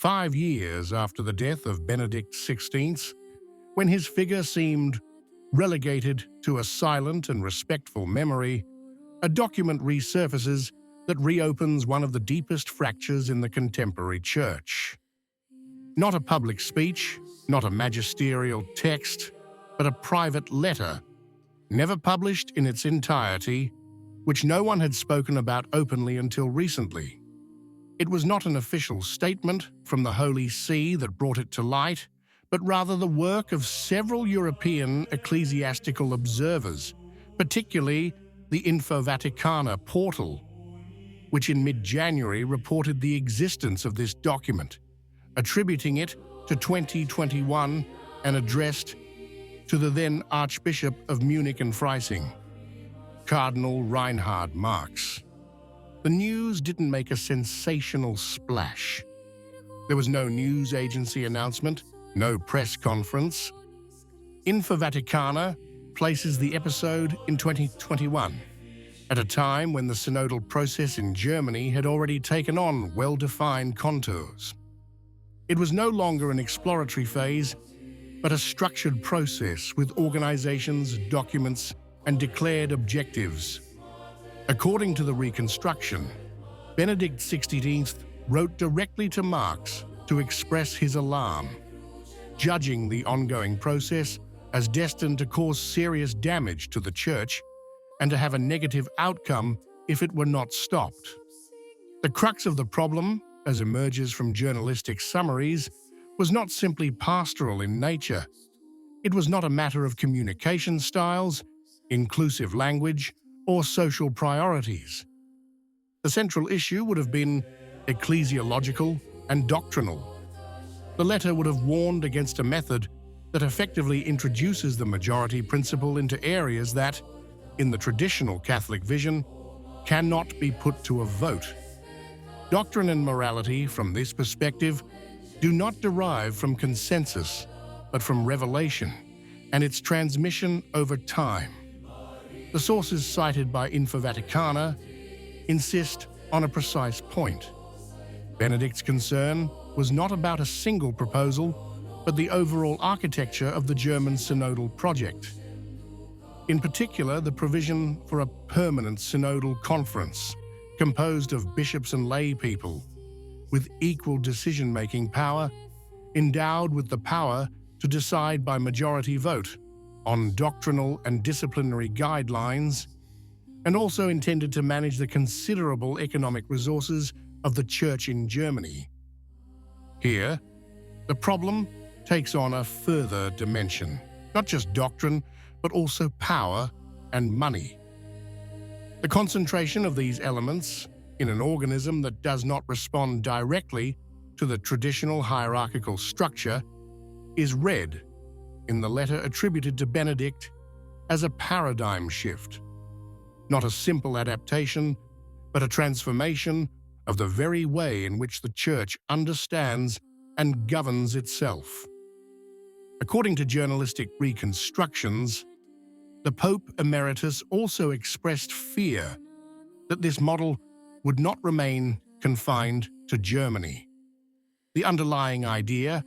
5 years after the death of Benedict XVI, when his figure seemed relegated to a silent and respectful memory, a document resurfaces that reopens one of the deepest fractures in the contemporary church. Not a public speech, not a magisterial text, but a private letter, never published in its entirety, which no one had spoken about openly until recently. It was not an official statement from the Holy See that brought it to light, but rather the work of several European ecclesiastical observers, particularly the Info Vaticana portal, which in mid-January reported the existence of this document, attributing it to 2021 and addressed to the then Archbishop of Munich and Freising, Cardinal Reinhard Marx. The news didn't make a sensational splash. There was no news agency announcement, no press conference. Info Vaticana places the episode in 2021, at a time when the synodal process in Germany had already taken on well-defined contours. It was no longer an exploratory phase, but a structured process with organizations, documents, and declared objectives. According to the reconstruction, Benedict XVI wrote directly to Marx to express his alarm, judging the ongoing process as destined to cause serious damage to the Church and to have a negative outcome if it were not stopped. The crux of the problem, as emerges from journalistic summaries, was not simply pastoral in nature. It was not a matter of communication styles, inclusive language, or social priorities. The central issue would have been ecclesiological and doctrinal. The letter would have warned against a method that effectively introduces the majority principle into areas that, in the traditional Catholic vision, cannot be put to a vote. Doctrine and morality, from this perspective, do not derive from consensus, but from revelation and its transmission over time. The sources cited by Info Vaticana insist on a precise point. Benedict's concern was not about a single proposal, but the overall architecture of the German synodal project. In particular, the provision for a permanent synodal conference composed of bishops and lay people with equal decision-making power, endowed with the power to decide by majority vote on doctrinal and disciplinary guidelines, and also intended to manage the considerable economic resources of the Church in Germany. Here, the problem takes on a further dimension, not just doctrine, but also power and money. The concentration of these elements in an organism that does not respond directly to the traditional hierarchical structure is read in the letter attributed to Benedict as a paradigm shift, not a simple adaptation, but a transformation of the very way in which the Church understands and governs itself. According to journalistic reconstructions, the Pope Emeritus also expressed fear that this model would not remain confined to Germany. The underlying idea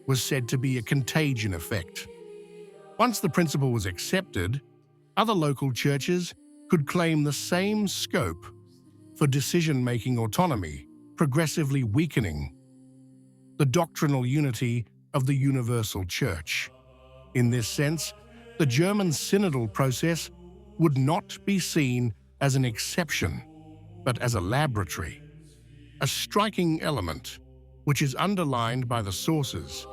was said to be a contagion effect. Once the principle was accepted, other local churches could claim the same scope for decision-making autonomy, progressively weakening the doctrinal unity of the universal Church. In this sense, the German synodal process would not be seen as an exception, but as a laboratory. A striking element, which is underlined by the sources,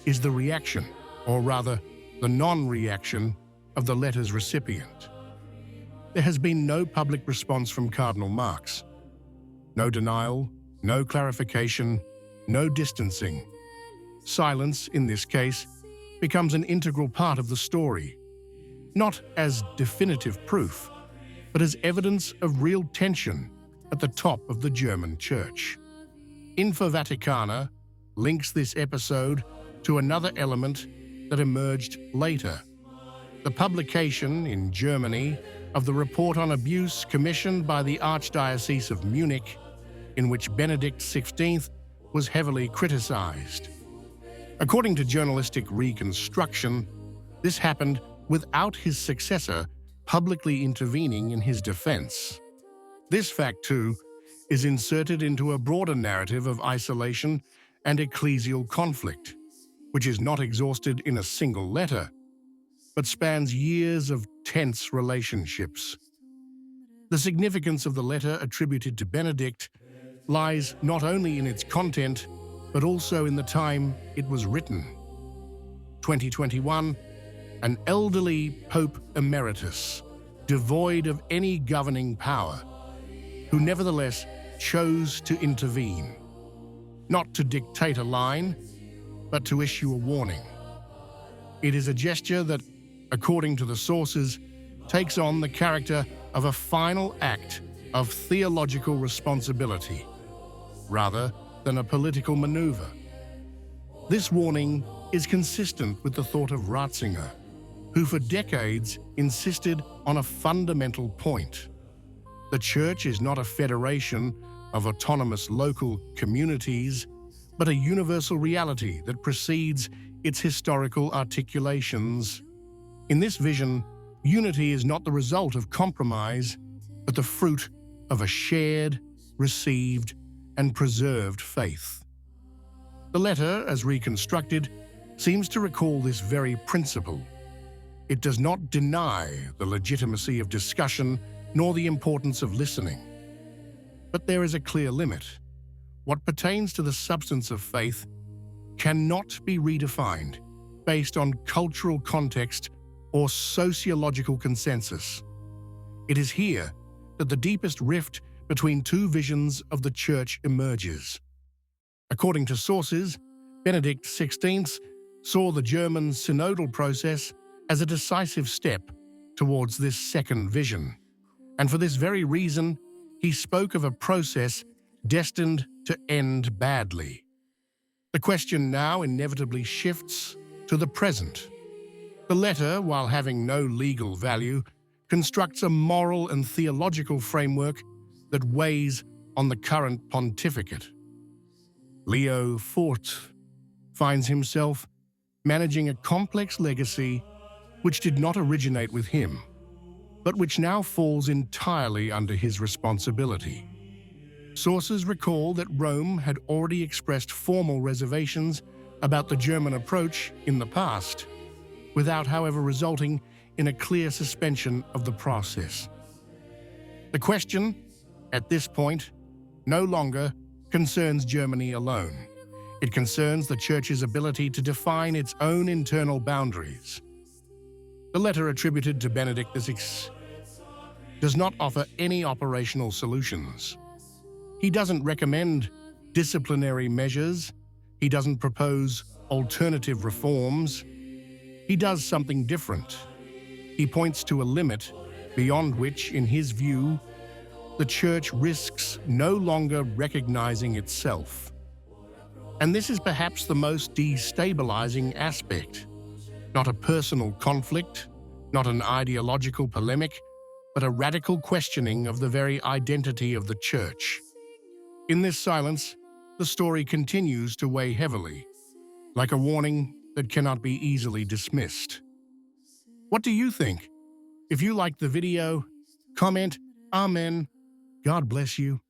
is the reaction, or rather, the non-reaction of the letter's recipient. There has been no public response from Cardinal Marx. No denial, no clarification, no distancing. Silence, in this case, becomes an integral part of the story, not as definitive proof, but as evidence of real tension at the top of the German Church. Info Vaticana links this episode to another element that emerged later: the publication in Germany of the report on abuse commissioned by the Archdiocese of Munich, in which Benedict XVI was heavily criticized. According to journalistic reconstruction, this happened without his successor publicly intervening in his defense. This fact, too, is inserted into a broader narrative of isolation and ecclesial conflict, which is not exhausted in a single letter, but spans years of tense relationships. The significance of the letter attributed to Benedict lies not only in its content, but also in the time it was written. 2021, an elderly Pope Emeritus, devoid of any governing power, who nevertheless chose to intervene, not to dictate a line, but to issue a warning. It is a gesture that, according to the sources, takes on the character of a final act of theological responsibility, rather than a political maneuver. This warning is consistent with the thought of Ratzinger, who for decades insisted on a fundamental point. The Church is not a federation of autonomous local communities, but a universal reality that precedes its historical articulations. In this vision, unity is not the result of compromise, but the fruit of a shared, received, and preserved faith. The letter, as reconstructed, seems to recall this very principle. It does not deny the legitimacy of discussion nor the importance of listening. But there is a clear limit. What pertains to the substance of faith cannot be redefined based on cultural context or sociological consensus. It is here that the deepest rift between two visions of the Church emerges. According to sources, Benedict XVI saw the German synodal process as a decisive step towards this second vision. And for this very reason, he spoke of a process destined to end badly. The question now inevitably shifts to the present. The letter, while having no legal value, constructs a moral and theological framework that weighs on the current pontificate. Leo XIV finds himself managing a complex legacy which did not originate with him, but which now falls entirely under his responsibility. Sources recall that Rome had already expressed formal reservations about the German approach in the past, without, however, resulting in a clear suspension of the process. The question, at this point, no longer concerns Germany alone. It concerns the Church's ability to define its own internal boundaries. The letter attributed to Benedict XVI does not offer any operational solutions. He doesn't recommend disciplinary measures. He doesn't propose alternative reforms. He does something different. He points to a limit beyond which, in his view, the Church risks no longer recognizing itself. And this is perhaps the most destabilizing aspect. Not a personal conflict, not an ideological polemic, but a radical questioning of the very identity of the Church. In this silence, the story continues to weigh heavily, like a warning that cannot be easily dismissed. What do you think? If you liked the video, comment, Amen. God bless you.